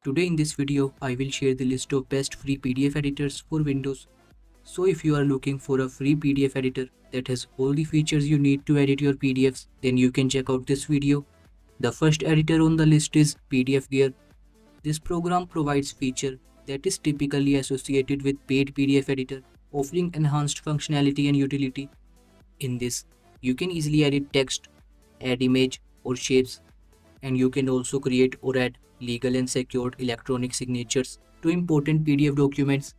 Today in this video, I will share the list of best free PDF editors for Windows. So if you are looking for a free PDF editor that has all the features you need to edit your PDFs, then you can check out this video. The first editor on the list is PDF Gear. This program provides feature that is typically associated with paid PDF editor, offering enhanced functionality and utility. In this, you can easily edit text, add image or shapes, and you can also create or add legal and secured electronic signatures to important PDF documents.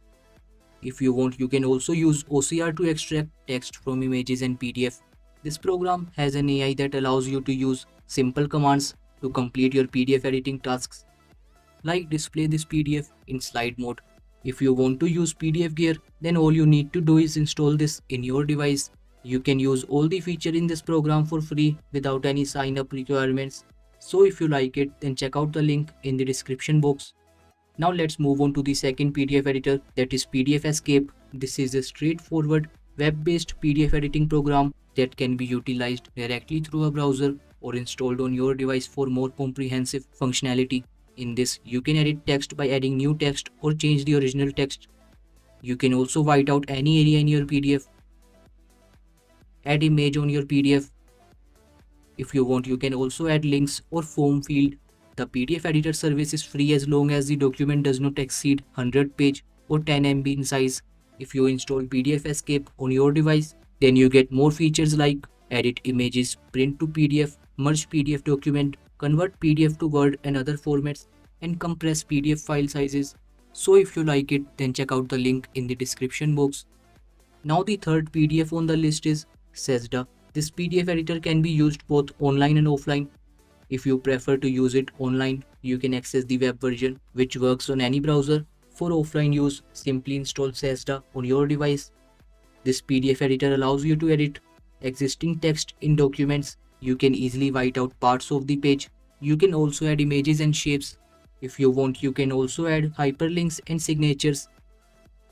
If you want, you can also use OCR to extract text from images and PDF. This program has an AI that allows you to use simple commands to complete your PDF editing tasks, like display this PDF in slide mode. If you want to use PDF Gear, then all you need to do is install this in your device. You can use all the features in this program for free without any sign up requirements. So if you like it, then check out the link in the description box. Now let's move on to the second PDF editor, that is PDF Escape. This is a straightforward web-based PDF editing program that can be utilized directly through a browser or installed on your device for more comprehensive functionality. In this, you can edit text by adding new text or change the original text. You can also white out any area in your PDF, add image on your PDF. If you want, you can also add links or form field. The PDF editor service is free as long as the document does not exceed 100 page or 10 MB in size. If you install PDF Escape on your device, then you get more features like edit images, print to PDF, merge PDF document, convert PDF to Word and other formats, and compress PDF file sizes. So if you like it, then check out the link in the description box. Now the third PDF on the list is Sesda. This PDF editor can be used both online and offline. If you prefer to use it online, you can access the web version, which works on any browser. For offline use, simply install Sesda on your device. This PDF editor allows you to edit existing text in documents. You can easily white out parts of the page. You can also add images and shapes. If you want, you can also add hyperlinks and signatures.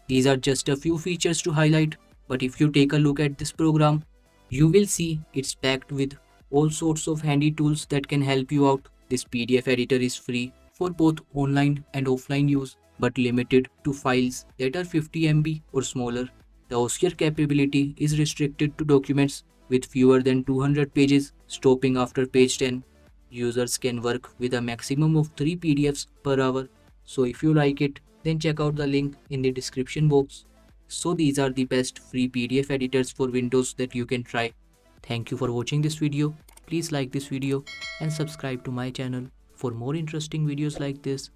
These are just a few features to highlight, but if you take a look at this program, you will see it's packed with all sorts of handy tools that can help you out. This PDF editor is free for both online and offline use, but limited to files that are 50 MB or smaller. The OCR capability is restricted to documents with fewer than 200 pages, stopping after page 10. Users can work with a maximum of 3 PDFs per hour. So if you like it, then check out the link in the description box. So these are the best free PDF editors for Windows that you can try. Thank you for watching this video. Please like this video and subscribe to my channel for more interesting videos like this.